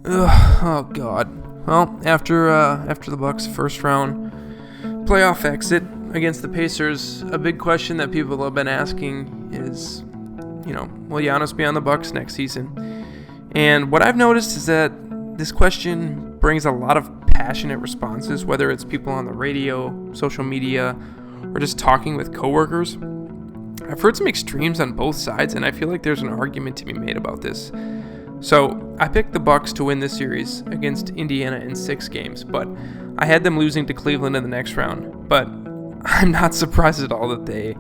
Oh God. Well, after the Bucks' first round playoff exit against the Pacers, a big question that people have been asking is, will Giannis be on the Bucks next season? And what I've noticed is that this question brings a lot of passionate responses, whether it's people on the radio, social media, or just talking with coworkers. I've heard some extremes on both sides, and I feel like there's an argument to be made about this. So I picked the Bucks to win this series against Indiana in 6 games, but I had them losing to Cleveland in the next round. But I'm not surprised at all that they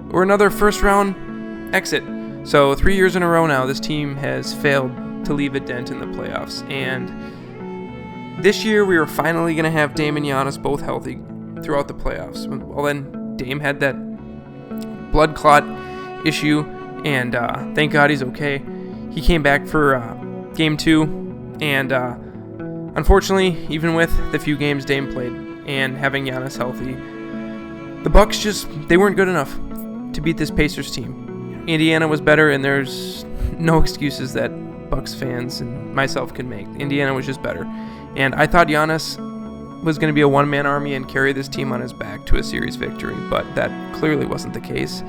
were another first round exit. So 3 years in a row now, this team has failed to leave a dent in the playoffs. And this year we were finally going to have Dame and Giannis both healthy throughout the playoffs. Well, then Dame had that blood clot issue, and thank God he's okay. He came back for Game 2, and unfortunately, even with the few games Dame played and having Giannis healthy, the Bucks they weren't good enough to beat this Pacers team. Indiana was better, and there's no excuses that Bucks fans and myself can make. Indiana was just better, and I thought Giannis was going to be a one-man army and carry this team on his back to a series victory, but that clearly wasn't the case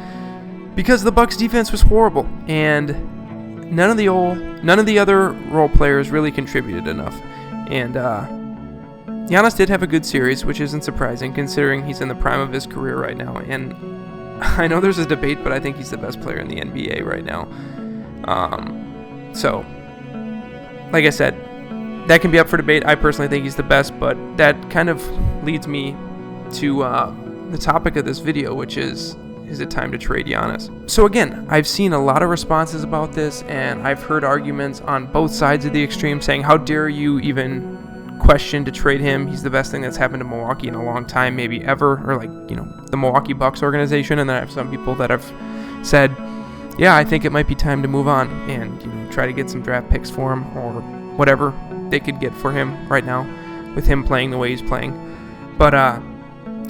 because the Bucks defense was horrible, and none of the other role players really contributed enough. And Giannis did have a good series, which isn't surprising considering he's in the prime of his career right now. And I know there's a debate, but I think he's the best player in the NBA right now. So, like I said, that can be up for debate. I personally think he's the best, but that kind of leads me to the topic of this video, which is it time to trade Giannis? So again, I've seen a lot of responses about this, and I've heard arguments on both sides of the extreme saying, how dare you even question to trade him? He's the best thing that's happened to Milwaukee in a long time, maybe ever, or the Milwaukee Bucks organization. And then I have some people that have said, yeah, I think it might be time to move on and try to get some draft picks for him or whatever they could get for him right now with him playing the way he's playing. But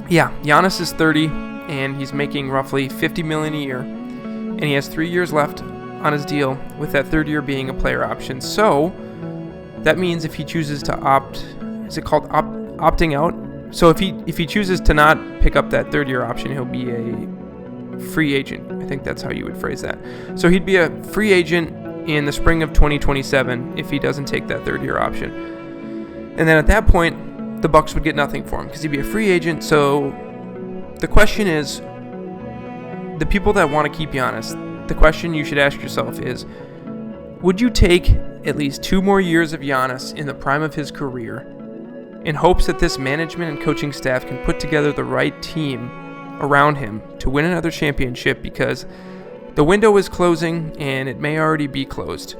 yeah, Giannis is 30 and he's making roughly $50 million a year, and he has 3 years left on his deal, with that third year being a player option. So that means if he chooses to opting out? So if he chooses to not pick up that third year option, he'll be a free agent. I think that's how you would phrase that. So he'd be a free agent in the spring of 2027 if he doesn't take that third year option. And then at that point, the Bucks would get nothing for him because he'd be a free agent. So the question is, the people that want to keep Giannis, the question you should ask yourself is, would you take at least 2 more years of Giannis in the prime of his career in hopes that this management and coaching staff can put together the right team around him to win another championship? Because the window is closing, and it may already be closed.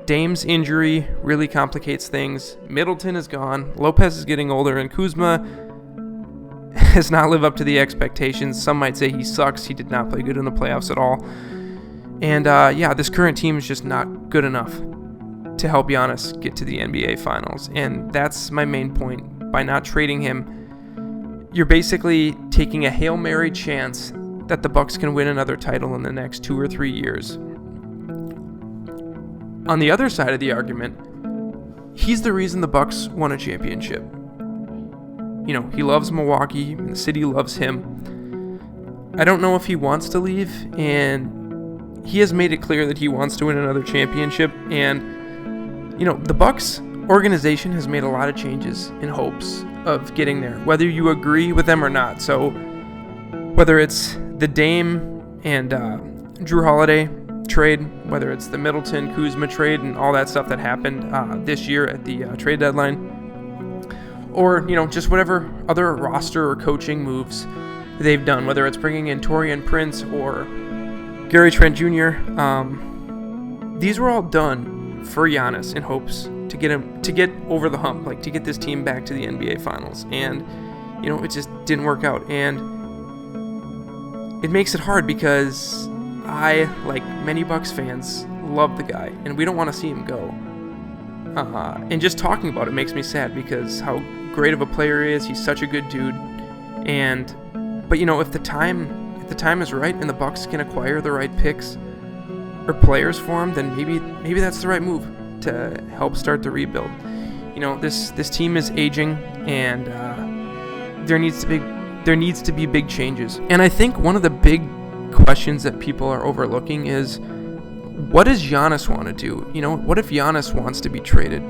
Dame's injury really complicates things. Middleton is gone. Lopez is getting older, and Kuzma has not lived up to the expectations. Some might say he sucks. He did not play good in the playoffs at all. And this current team is just not good enough to help Giannis get to the NBA Finals. And that's my main point. By not trading him, you're basically taking a Hail Mary chance that the Bucks can win another title in the next 2 or 3 years. On the other side of the argument, he's the reason the Bucks won a championship. He loves Milwaukee, and the city loves him. I don't know if he wants to leave, and he has made it clear that he wants to win another championship. And, the Bucks organization has made a lot of changes in hopes of getting there, whether you agree with them or not. So whether it's the Dame and Drew Holiday trade, whether it's the Middleton Kuzma trade and all that stuff that happened this year at the trade deadline, or just whatever other roster or coaching moves they've done, whether it's bringing in Taurean Prince or Gary Trent Jr. These were all done for Giannis in hopes to get over the hump, to get this team back to the NBA Finals. And it just didn't work out, and it makes it hard because I, like many Bucks fans, love the guy, and we don't want to see him go. And just talking about it makes me sad because how great of a player he is. He's such a good dude. But if the time is right and the Bucks can acquire the right picks or players for him, then maybe that's the right move. to help start the rebuild. This team is aging, and there needs to be big changes. And I think one of the big questions that people are overlooking is, what does Giannis want to do? What if Giannis wants to be traded?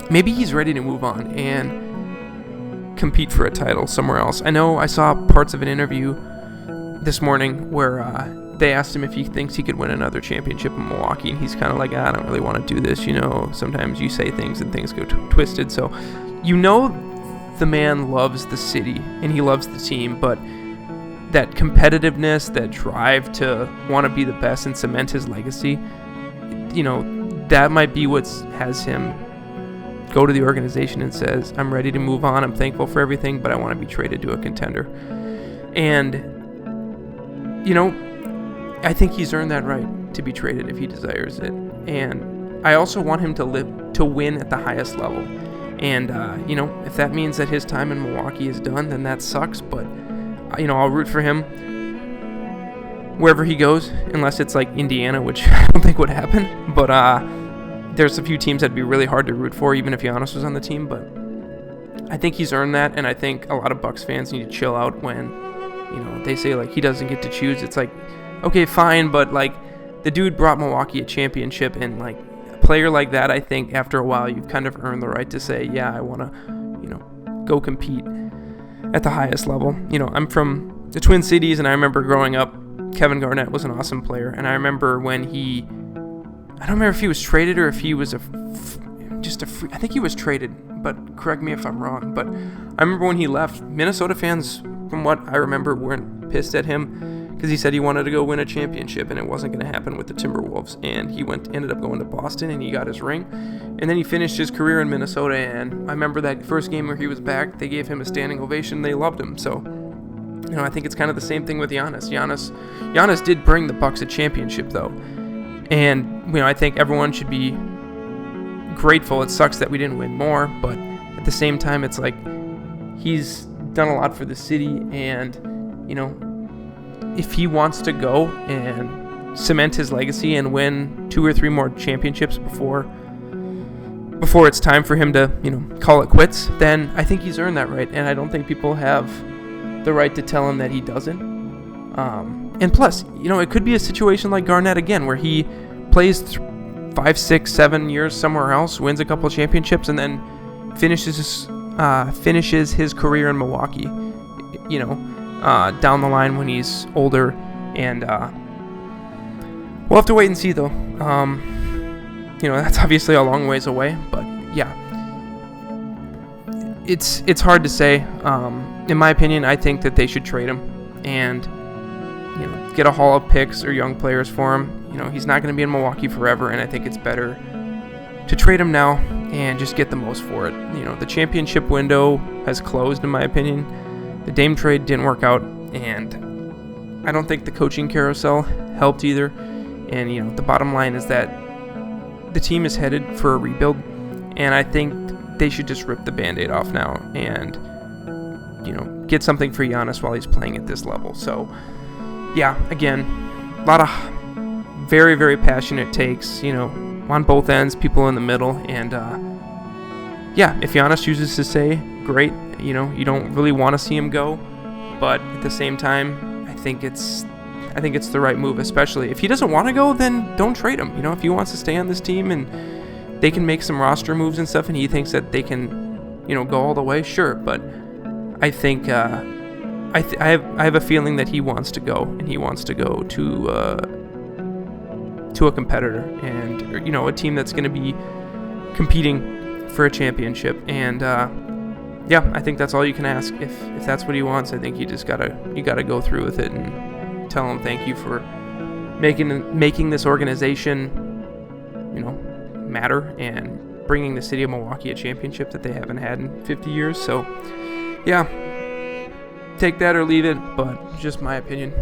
Maybe he's ready to move on and compete for a title somewhere else. I know I saw parts of an interview this morning where they asked him if he thinks he could win another championship in Milwaukee, and he's kind of like, I don't really want to do this. Sometimes you say things and things go twisted. So, the man loves the city and he loves the team, but that competitiveness, that drive to want to be the best and cement his legacy, that might be what has him go to the organization and says, I'm ready to move on. I'm thankful for everything, but I want to be traded to a contender. And, I think he's earned that right to be traded if he desires it. And I also want him to win at the highest level. And, if that means that his time in Milwaukee is done, then that sucks. But, I'll root for him wherever he goes, unless it's like Indiana, which I don't think would happen. But there's a few teams that'd be really hard to root for, even if Giannis was on the team. But I think he's earned that, and I think a lot of Bucks fans need to chill out when, they say, like, he doesn't get to choose. It's like, okay, fine, but, like, the dude brought Milwaukee a championship, and, like, a player like that, I think after a while you've kind of earned the right to say, yeah, I want to, go compete at the highest level. I'm from the Twin Cities, and I remember growing up, Kevin Garnett was an awesome player, and I remember when I don't remember if he was traded or if he was just a free, I think he was traded, but correct me if I'm wrong, but I remember when he left, Minnesota fans, from what I remember, weren't pissed at him, because he said he wanted to go win a championship, and it wasn't going to happen with the Timberwolves. And he ended up going to Boston, and he got his ring. And then he finished his career in Minnesota, and I remember that first game where he was back, they gave him a standing ovation. They loved him. So, I think it's kind of the same thing with Giannis. Giannis did bring the Bucks a championship, though. And, I think everyone should be grateful. It sucks that we didn't win more, but at the same time, it's like he's done a lot for the city, and, if he wants to go and cement his legacy and win 2 or 3 more championships before it's time for him to, call it quits, then I think he's earned that right. And I don't think people have the right to tell him that he doesn't. And plus, it could be a situation like Garnett again, where he plays 5, 6, 7 years somewhere else, wins a couple of championships, and then finishes his career in Milwaukee, down the line when he's older. And we'll have to wait and see, though. That's obviously a long ways away, but yeah, it's hard to say. In my opinion, I think that they should trade him and get a haul of picks or young players for him. He's not going to be in Milwaukee forever, and I think it's better to trade him now and just get the most for it. The championship window has closed, in my opinion. The Dame trade didn't work out, and I don't think the coaching carousel helped either. And, the bottom line is that the team is headed for a rebuild, and I think they should just rip the Band-Aid off now and, get something for Giannis while he's playing at this level. So, yeah, again, a lot of very, very passionate takes, on both ends, people in the middle, and, yeah, if Giannis chooses to say, great, you don't really want to see him go, but at the same time, I think it's the right move, especially if he doesn't want to go, then don't trade him. If he wants to stay on this team and they can make some roster moves and stuff, and he thinks that they can, go all the way, sure. But I think I have a feeling that he wants to go, and he wants to go to a competitor and a team that's going to be competing for a championship. And yeah, I think that's all you can ask. If that's what he wants, I think you gotta go through with it and tell him thank you for making this organization, matter and bringing the city of Milwaukee a championship that they haven't had in 50 years. So, yeah, take that or leave it, but just my opinion.